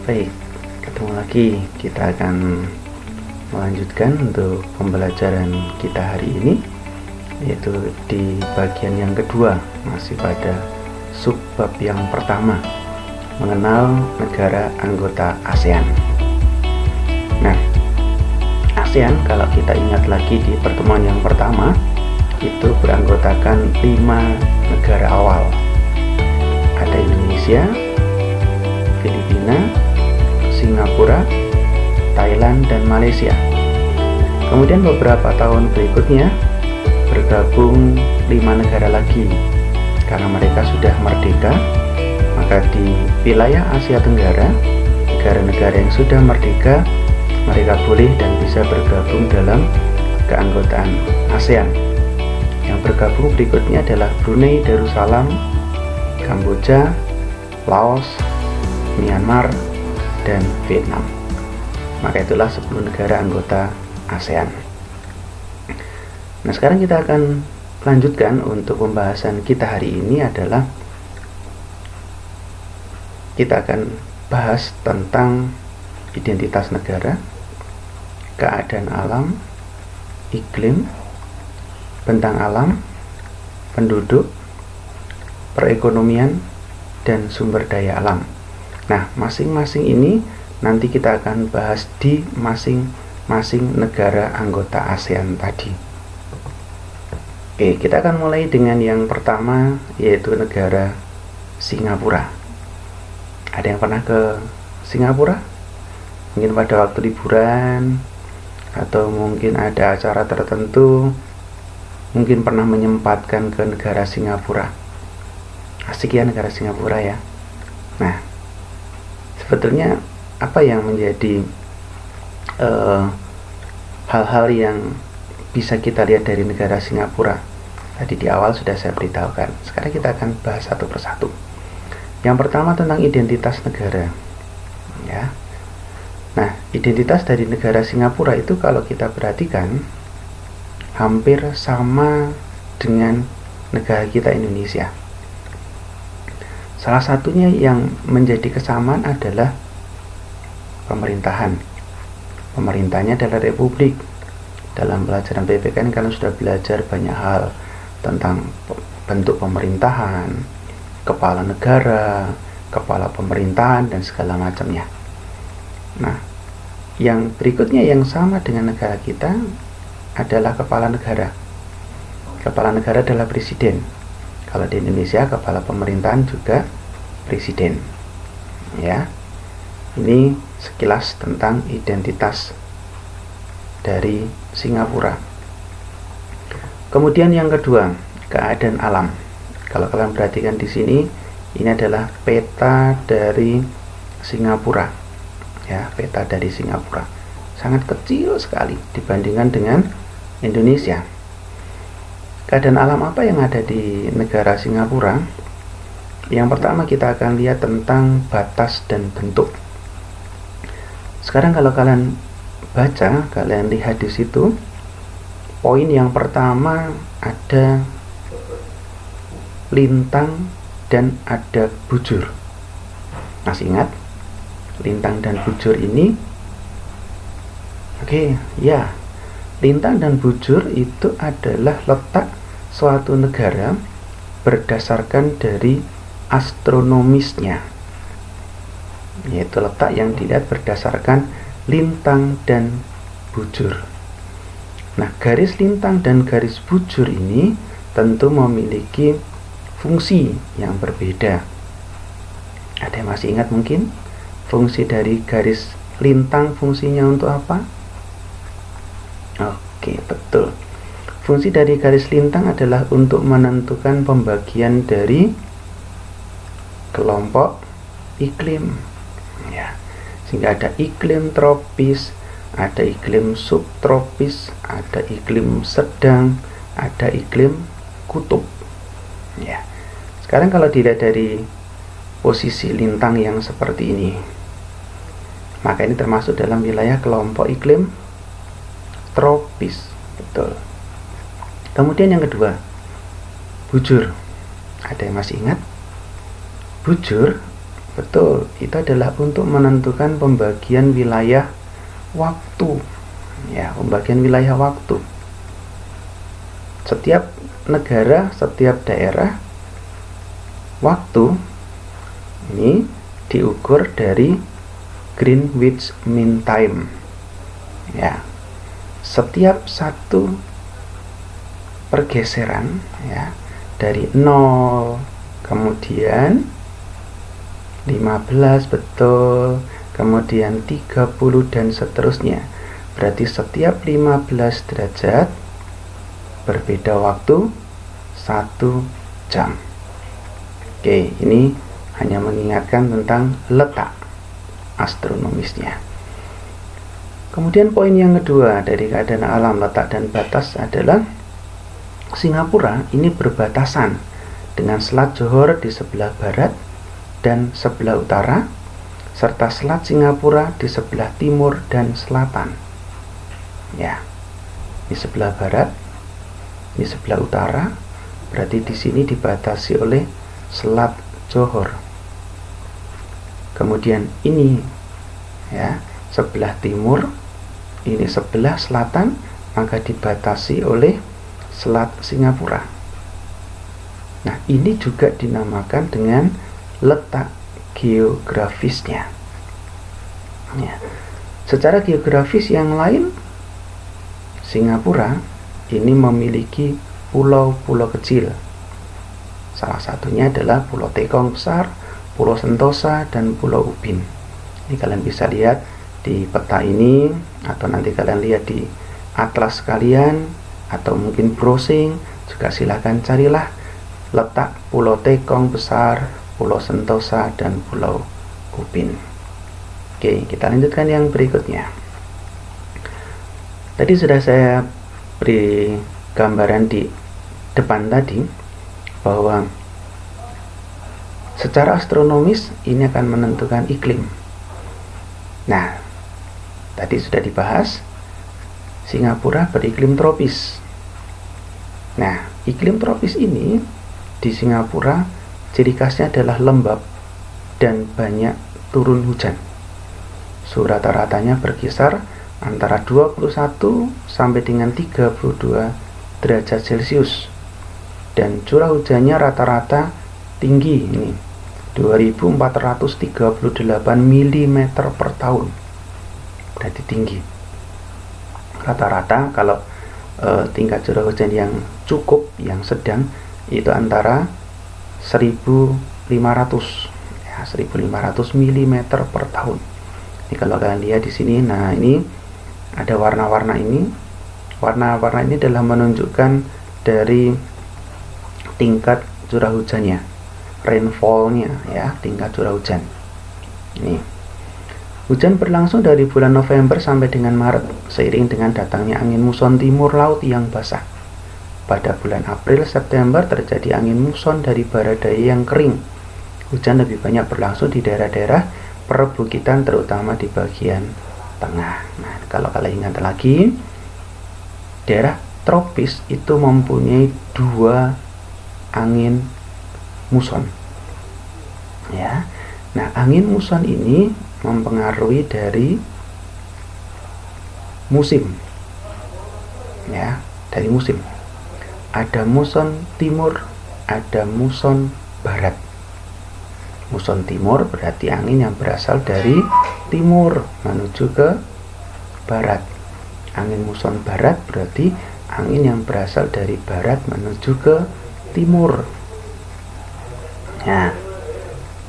Baik, ketemu lagi. Kita akan melanjutkan untuk pembelajaran kita hari ini, yaitu di bagian yang kedua, masih pada subbab yang pertama, mengenal negara anggota ASEAN. Nah, ASEAN kalau kita ingat lagi di pertemuan yang pertama, itu beranggotakan 5 negara awal. Ada Indonesia, Filipina, Singapura, Thailand, dan Malaysia. Kemudian beberapa tahun berikutnya bergabung 5 negara lagi. Karena mereka sudah merdeka, maka di wilayah Asia Tenggara, negara-negara yang sudah merdeka, mereka boleh dan bisa bergabung dalam keanggotaan ASEAN. Yang bergabung berikutnya adalah Brunei Darussalam, Kamboja, Laos, Myanmar, dan Vietnam. Maka itulah 10 negara anggota ASEAN. Nah, sekarang kita akan lanjutkan untuk pembahasan kita hari ini adalah kita akan bahas tentang identitas negara, keadaan alam, iklim, bentang alam, penduduk, perekonomian, dan sumber daya alam. Nah, masing-masing ini nanti kita akan bahas di masing-masing negara anggota ASEAN tadi. Oke, kita akan mulai dengan yang pertama, yaitu negara Singapura. Ada yang pernah ke Singapura? Mungkin pada waktu liburan, atau mungkin ada acara tertentu, mungkin pernah menyempatkan ke negara Singapura. Asik ya negara Singapura ya. Nah, sebetulnya apa yang menjadi hal-hal yang bisa kita lihat dari negara Singapura? Tadi di awal sudah saya beritahukan. Sekarang kita akan bahas satu persatu. Yang pertama tentang identitas negara. Ya. Nah, identitas dari negara Singapura itu kalau kita perhatikan hampir sama dengan negara kita Indonesia. Salah satunya yang menjadi kesamaan adalah pemerintahan. Pemerintahnya adalah republik. Dalam pelajaran PPK kalian sudah belajar banyak hal tentang bentuk pemerintahan, kepala negara, kepala pemerintahan, dan segala macamnya. Nah, yang berikutnya yang sama dengan negara kita adalah kepala negara. Kepala negara adalah presiden. Kalau di Indonesia kepala pemerintahan juga presiden. Ya. Ini sekilas tentang identitas dari Singapura. Kemudian yang kedua, keadaan alam. Kalau kalian perhatikan di sini, ini adalah peta dari Singapura. Ya, peta dari Singapura. Sangat kecil sekali dibandingkan dengan Indonesia. Keadaan alam apa yang ada di negara Singapura? Yang pertama kita akan lihat tentang batas dan bentuk. Sekarang kalau kalian baca, kalian lihat di situ, poin yang pertama ada lintang dan ada bujur. Masih ingat? Lintang dan bujur ini? Oke, ya. Lintang dan bujur itu adalah letak suatu negara berdasarkan dari astronomisnya, yaitu letak yang dilihat berdasarkan lintang dan bujur. Nah, garis lintang dan garis bujur ini tentu memiliki fungsi yang berbeda. Ada yang masih ingat mungkin? Fungsi dari garis lintang fungsinya untuk apa? Oke, betul. Fungsi dari garis lintang adalah untuk menentukan pembagian dari kelompok iklim. Ya. Sehingga ada iklim tropis, ada iklim subtropis, ada iklim sedang, ada iklim kutub. Ya. Sekarang kalau dilihat dari posisi lintang yang seperti ini, maka ini termasuk dalam wilayah kelompok iklim tropis. Betul. Kemudian yang kedua, bujur. Ada yang masih ingat? Bujur Betul, itu adalah untuk menentukan pembagian wilayah waktu. Ya, pembagian wilayah waktu. Setiap negara, setiap daerah, waktu ini diukur dari Greenwich Mean Time. Ya, setiap satu pergeseran, ya, dari 0 kemudian 15, betul, kemudian 30 dan seterusnya. Berarti setiap 15 derajat berbeda waktu 1 jam. Oke, ini hanya mengingatkan tentang letak astronomisnya. Kemudian poin yang kedua dari keadaan alam, letak dan batas adalah Singapura ini berbatasan dengan Selat Johor di sebelah barat dan sebelah utara, serta Selat Singapura di sebelah timur dan selatan. Ya, di sebelah barat, di sebelah utara, berarti di sini dibatasi oleh Selat Johor. Kemudian ini, ya, sebelah timur, ini sebelah selatan, maka dibatasi oleh Selat Singapura. Nah, ini juga dinamakan dengan letak geografisnya. Ya. Secara geografis yang lain, Singapura ini memiliki pulau-pulau kecil. Salah satunya adalah Pulau Tekong besar, Pulau Sentosa, dan Pulau Ubin. Ini kalian bisa lihat di peta ini, atau nanti kalian lihat di atlas kalian, atau mungkin browsing, juga silahkan carilah letak Pulau Tekong besar, Pulau Sentosa, dan Pulau Ubin. Oke, kita lanjutkan yang berikutnya. Tadi sudah saya beri gambaran di depan tadi bahwa secara astronomis ini akan menentukan iklim. Nah, tadi sudah dibahas Singapura beriklim tropis. Nah, iklim tropis ini di Singapura ciri khasnya adalah lembab dan banyak turun hujan. Suhu rata-ratanya berkisar antara 21 sampai dengan 32 derajat Celcius. Dan curah hujannya rata-rata tinggi ini, 2438 mm per tahun. Berarti tinggi. Rata-rata kalau tingkat curah hujan yang cukup, yang sedang, itu antara 1500 ya, 1500 mm per tahun. Ini kalau kalian lihat di sini, nah ini ada warna-warna ini. Warna-warna ini adalah menunjukkan dari tingkat curah hujannya, rainfall-nya, ya, tingkat curah hujan. Ini hujan berlangsung dari bulan November sampai dengan Maret, seiring dengan datangnya angin muson timur laut yang basah. Pada bulan April-September terjadi angin muson dari barat daya yang kering. Hujan lebih banyak berlangsung di daerah-daerah perbukitan, terutama di bagian tengah. Nah, kalau kalian ingat lagi, daerah tropis itu mempunyai 2 angin muson. Ya. Nah, angin muson ini mempengaruhi dari musim. Ya, dari musim. Ada muson timur, ada muson barat. Muson timur berarti angin yang berasal dari timur menuju ke barat. Angin muson barat berarti angin yang berasal dari barat menuju ke timur. Nah,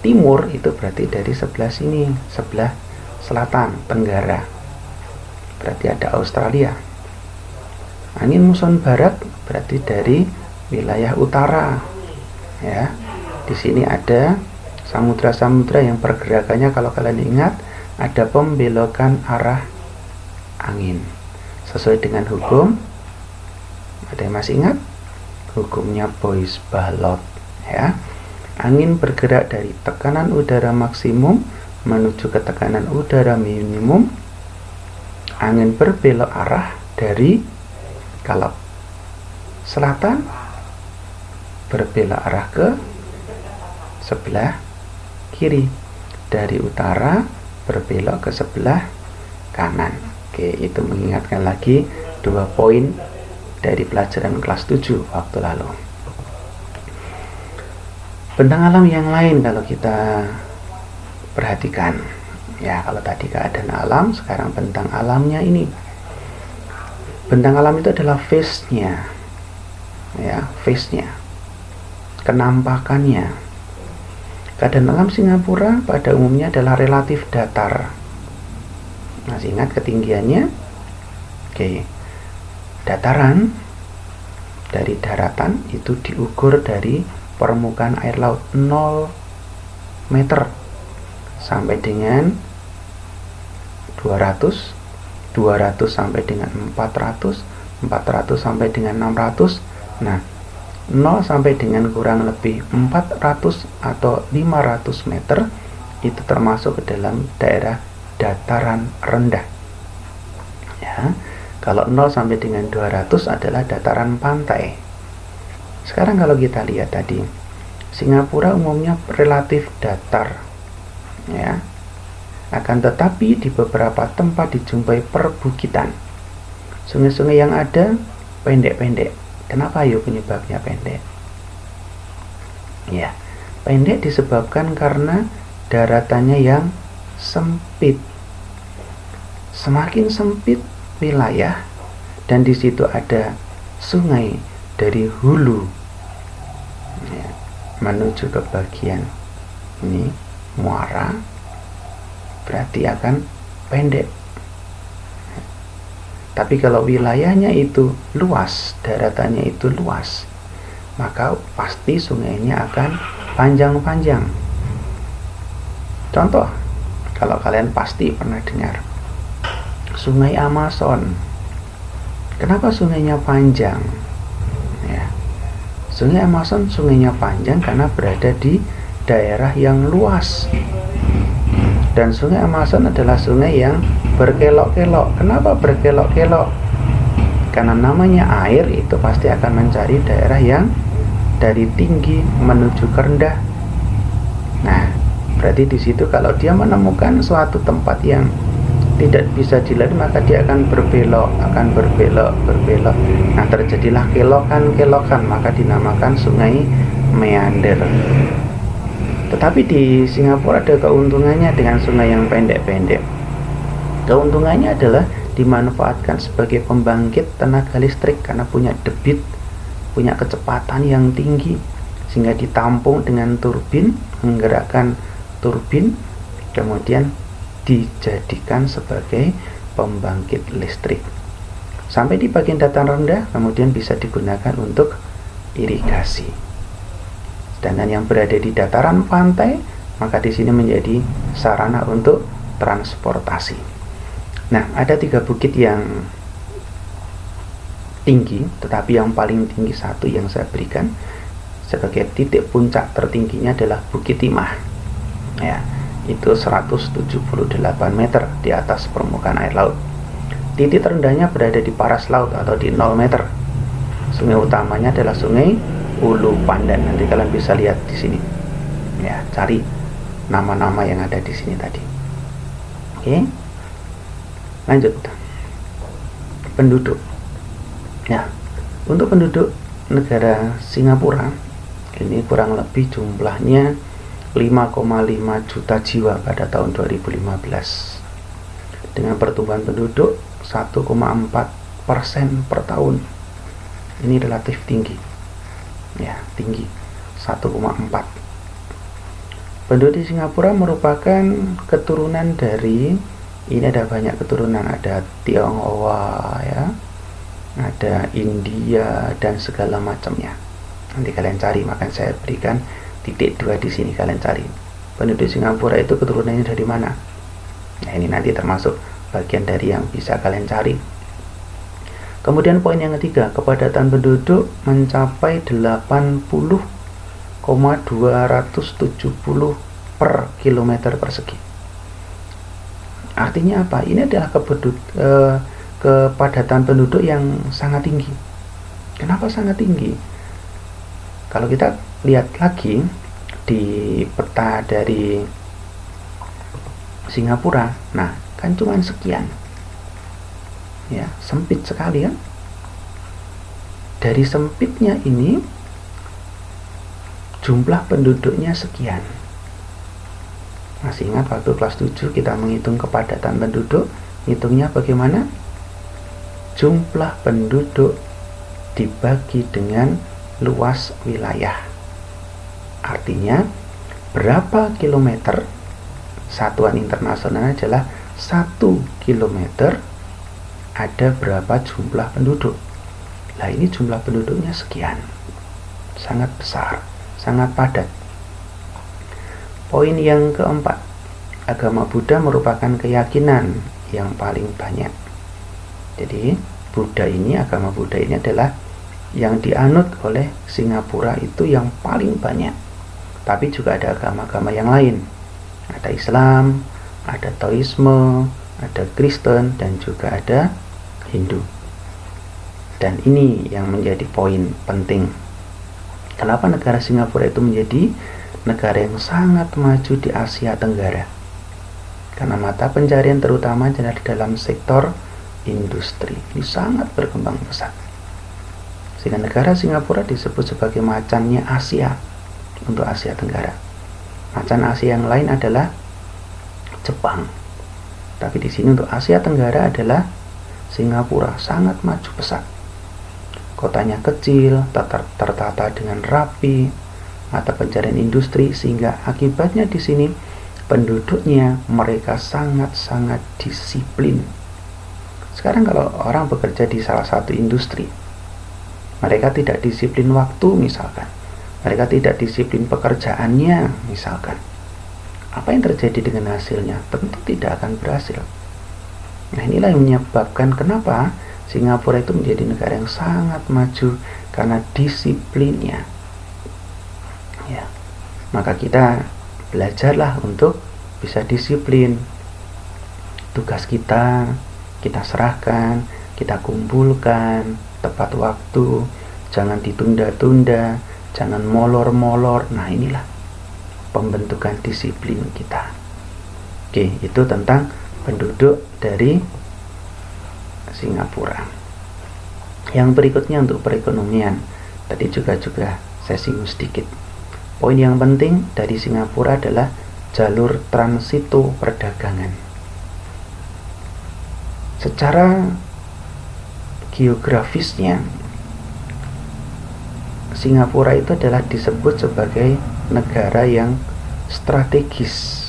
timur itu berarti dari sebelah sini, sebelah selatan, tenggara. Berarti ada Australia. Angin muson barat berarti dari wilayah utara. Ya. Di sini ada samudra-samudra yang pergerakannya, kalau kalian ingat, ada pembelokan arah angin. Sesuai dengan hukum, ada yang masih ingat? Hukumnya Bois-Ballot, ya. Angin bergerak dari tekanan udara maksimum menuju ke tekanan udara minimum. Angin berbelok arah dari, kalau selatan, berbelok arah ke sebelah kiri. dari utara berbelok ke sebelah kanan. Oke, itu mengingatkan lagi 2 poin dari pelajaran kelas 7 waktu lalu. Bentang alam yang lain kalau kita perhatikan, ya kalau tadi keadaan alam, sekarang bentang alamnya ini. Bentang alam itu adalah face-nya, ya, face-nya, kenampakannya. Keadaan alam Singapura pada umumnya adalah relatif datar. Masih ingat ketinggiannya? Oke, dataran dari daratan itu diukur dari permukaan air laut 0 meter sampai dengan 200 sampai dengan 400 sampai dengan 600. Nah, 0 sampai dengan kurang lebih 400 atau 500 meter itu termasuk ke dalam daerah dataran rendah. Ya, kalau 0 sampai dengan 200 adalah dataran pantai. Sekarang kalau kita lihat tadi, Singapura umumnya relatif datar. Ya. Akan tetapi di beberapa tempat dijumpai perbukitan. Sungai-sungai yang ada pendek-pendek. Kenapa yuk penyebabnya pendek? Ya, pendek disebabkan karena daratannya yang sempit. Semakin sempit wilayah dan di situ ada sungai dari hulu ya, menuju ke bagian ini muara, berarti akan pendek. Tapi kalau wilayahnya itu luas, daratannya itu luas, maka pasti sungainya akan panjang-panjang. Contoh, kalau kalian pasti pernah dengar Sungai Amazon. Kenapa sungainya panjang? Ya. Sungai Amazon sungainya panjang karena berada di daerah yang luas. Dan sungai Amazon adalah sungai yang berkelok-kelok. Kenapa berkelok-kelok? Karena namanya air itu pasti akan mencari daerah yang dari tinggi menuju ke rendah. Nah, berarti di situ kalau dia menemukan suatu tempat yang tidak bisa dilalui, maka dia akan berbelok. Nah, terjadilah kelokan-kelokan, maka dinamakan sungai meander. Tetapi di Singapura ada keuntungannya dengan sungai yang pendek-pendek. Keuntungannya adalah dimanfaatkan sebagai pembangkit tenaga listrik karena punya debit, punya kecepatan yang tinggi, sehingga ditampung dengan turbin, menggerakkan turbin, kemudian dijadikan sebagai pembangkit listrik. Sampai di bagian dataran rendah, kemudian bisa digunakan untuk irigasi. Sedangkan yang berada di dataran pantai, maka di sini menjadi sarana untuk transportasi. Nah, ada 3 bukit yang tinggi, tetapi yang paling tinggi satu yang saya berikan sebagai titik puncak tertingginya adalah Bukit Timah. Ya, itu 178 meter di atas permukaan air laut. Titik terendahnya berada di paras laut atau di 0 meter. Sungai utamanya adalah Sungai Ulu Pandan. Nanti kalian bisa lihat di sini. Ya, cari nama-nama yang ada di sini tadi. Oke. Lanjut. Penduduk. Ya, untuk penduduk negara Singapura ini kurang lebih jumlahnya 5,5 juta jiwa pada tahun 2015 dengan pertumbuhan penduduk 1,4% per tahun. Ini relatif tinggi. Ya, tinggi 1,4. Penduduk di Singapura merupakan keturunan dari, ini ada banyak keturunan, ada Tionghoa ya, ada India dan segala macamnya. Nanti kalian cari, maka saya berikan titik 2 di sini, kalian cari. Penduduk Singapura itu keturunannya dari mana? Nah, ini nanti termasuk bagian dari yang bisa kalian cari. Kemudian poin yang ketiga, kepadatan penduduk mencapai 80,270 per kilometer persegi. Artinya apa? Ini adalah kepadatan penduduk yang sangat tinggi. Kenapa sangat tinggi? Kalau kita lihat lagi di peta dari Singapura, nah kan cuma sekian. Ya, sempit sekali kan? Dari sempitnya ini jumlah penduduknya sekian. Masih ingat waktu kelas 7 kita menghitung kepadatan penduduk, hitungnya bagaimana? Jumlah penduduk dibagi dengan luas wilayah. Artinya berapa kilometer, satuan internasional adalah 1 kilometer ada berapa jumlah penduduk. Nah ini jumlah penduduknya sekian, sangat besar, sangat padat. Poin yang keempat, agama Buddha merupakan keyakinan yang paling banyak. Jadi agama Buddha ini adalah yang dianut oleh Singapura itu yang paling banyak. Tapi juga ada agama-agama yang lain. Ada Islam, ada Taoisme, ada Kristen, dan juga ada Hindu. Dan ini yang menjadi poin penting. Kenapa negara Singapura itu menjadi negara yang sangat maju di Asia Tenggara? Karena mata pencarian terutama adalah di dalam sektor industri. Ini sangat berkembang pesat. Sehingga negara Singapura disebut sebagai macannya Asia untuk Asia Tenggara. Macan Asia yang lain adalah Jepang. Tapi di sini untuk Asia Tenggara adalah Singapura, sangat maju pesat. Kotanya kecil, tertata dengan rapi, mata pencarian industri, sehingga akibatnya di sini penduduknya mereka sangat-sangat disiplin. Sekarang kalau orang bekerja di salah satu industri, mereka tidak disiplin waktu misalkan, mereka tidak disiplin pekerjaannya misalkan, apa yang terjadi dengan hasilnya? Tentu tidak akan berhasil. Nah inilah yang menyebabkan kenapa Singapura itu menjadi negara yang sangat maju, karena disiplinnya. Ya, maka kita belajarlah untuk bisa disiplin. Tugas kita serahkan, kita kumpulkan tepat waktu, jangan ditunda-tunda, jangan molor-molor. Nah inilah pembentukan disiplin kita. Oke, itu tentang penduduk dari Singapura. Yang berikutnya untuk perekonomian. Tadi juga saya singgung sedikit. Poin yang penting dari Singapura adalah jalur transito perdagangan. Secara geografisnya, Singapura itu adalah disebut sebagai negara yang strategis.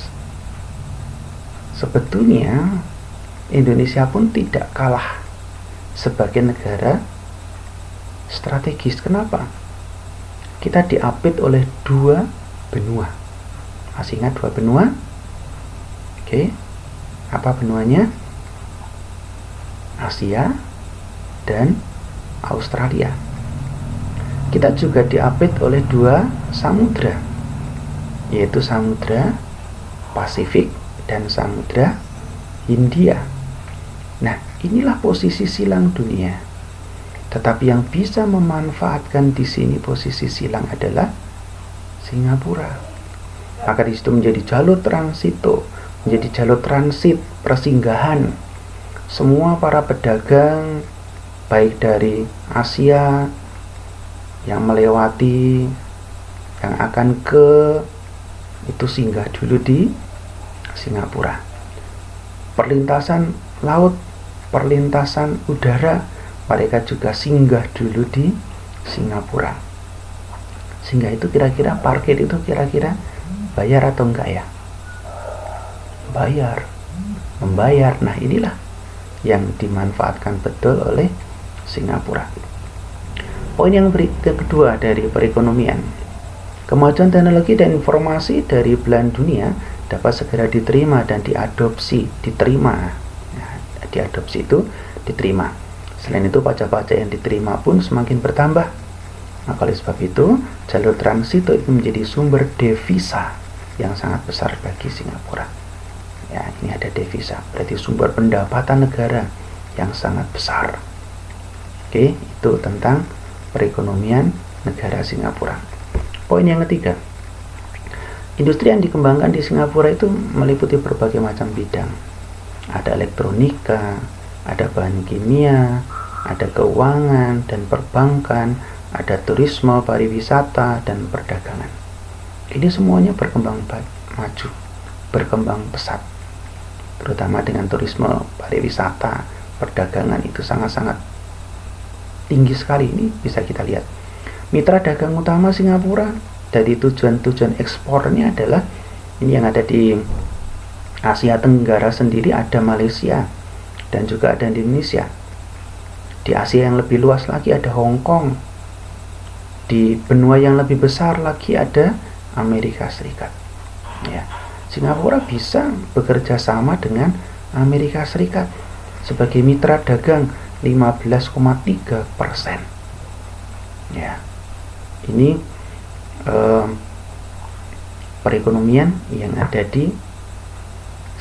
Sebetulnya Indonesia pun tidak kalah sebagai negara strategis. Kenapa? Kita diapit oleh 2 benua. Masih ingat 2 benua? Oke. Apa benuanya? Asia dan Australia. Kita juga diapit oleh 2 samudra, yaitu Samudra Pasifik dan Samudra Hindia. Nah, inilah posisi silang dunia. Tetapi yang bisa memanfaatkan di sini posisi silang adalah Singapura. Maka di situ menjadi jalur transito, menjadi jalur transit persinggahan. Semua para pedagang baik dari Asia yang melewati, yang akan ke, itu singgah dulu di Singapura. Perlintasan laut, perlintasan udara, mereka juga singgah dulu di Singapura. Sehingga itu kira-kira parkir itu kira-kira bayar atau enggak ya? Bayar, membayar. Nah inilah yang dimanfaatkan betul oleh Singapura. Poin yang kedua dari perekonomian, kemajuan teknologi dan informasi dari belahan dunia dapat segera diterima dan diadopsi, diadopsi itu diterima. Selain itu pajak-pajak yang diterima pun semakin bertambah. Maka oleh sebab itu jalur transito itu menjadi sumber devisa yang sangat besar bagi Singapura. Ya, ini ada devisa, berarti sumber pendapatan negara yang sangat besar. Oke, itu tentang perekonomian negara Singapura. Poin yang ketiga, Industri yang dikembangkan di Singapura itu meliputi berbagai macam bidang. Ada elektronika, ada bahan kimia, ada keuangan dan perbankan, ada turisme, pariwisata, dan perdagangan. Ini semuanya berkembang maju, berkembang pesat. Terutama dengan turisme, pariwisata, perdagangan itu sangat-sangat tinggi sekali. Ini bisa kita lihat. Mitra dagang utama Singapura dari tujuan-tujuan ekspornya adalah ini yang ada di Asia Tenggara sendiri, ada Malaysia dan juga ada Indonesia. Di Asia yang lebih luas lagi ada Hong Kong. Di benua yang lebih besar lagi ada Amerika Serikat. Ya, Singapura bisa bekerja sama dengan Amerika Serikat sebagai mitra dagang 15,3%. Ya, ini perekonomian yang ada di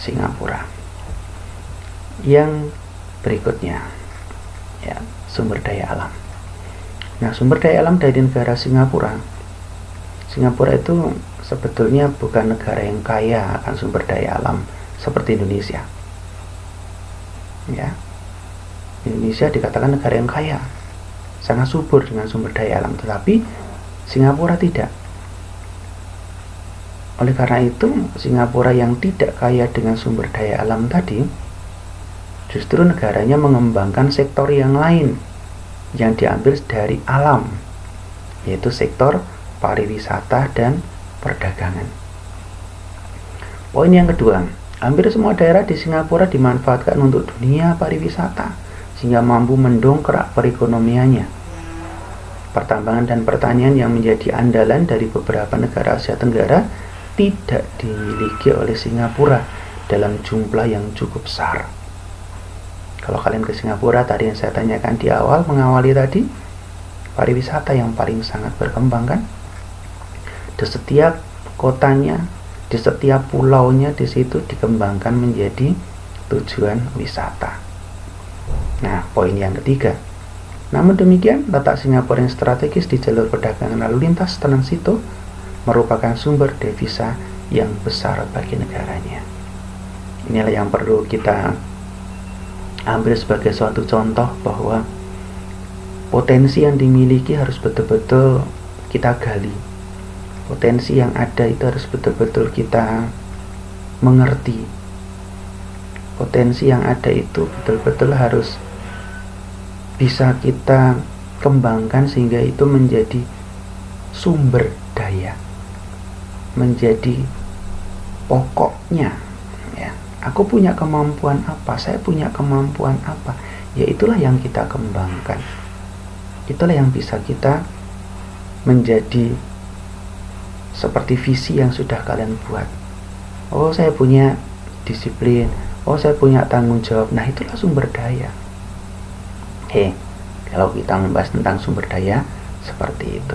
Singapura. Yang berikutnya, ya, sumber daya alam. Nah, sumber daya alam dari negara Singapura itu sebetulnya bukan negara yang kaya akan sumber daya alam seperti Indonesia. Ya, Indonesia dikatakan negara yang kaya, sangat subur dengan sumber daya alam, tetapi Singapura tidak. Oleh karena itu, Singapura yang tidak kaya dengan sumber daya alam tadi, justru negaranya mengembangkan sektor yang lain yang diambil dari alam, yaitu sektor pariwisata dan perdagangan. Poin yang kedua, hampir semua daerah di Singapura dimanfaatkan untuk dunia pariwisata sehingga mampu mendongkrak perekonomiannya. Pertambangan dan pertanian yang menjadi andalan dari beberapa negara Asia Tenggara tidak dimiliki oleh Singapura dalam jumlah yang cukup besar. Kalau kalian ke Singapura, tadi yang saya tanyakan di awal, mengawali tadi, pariwisata yang paling sangat berkembang kan? Di setiap kotanya, di setiap pulaunya di situ dikembangkan menjadi tujuan wisata. Nah, poin yang ketiga. Namun demikian, letak Singapura yang strategis di jalur perdagangan lalu lintas transito merupakan sumber devisa yang besar bagi negaranya. Inilah yang perlu kita ambil sebagai suatu contoh bahwa potensi yang dimiliki harus betul-betul kita gali. Potensi yang ada itu harus betul-betul kita mengerti. Potensi yang ada itu betul-betul harus bisa kita kembangkan sehingga itu menjadi sumber daya, menjadi pokoknya. Ya, aku punya kemampuan apa, saya punya kemampuan apa, ya itulah yang kita kembangkan. Itulah yang bisa kita menjadi seperti visi yang sudah kalian buat. Oh, saya punya disiplin, oh saya punya tanggung jawab. Nah, itulah sumber daya. Kalau kita membahas tentang sumber daya seperti itu.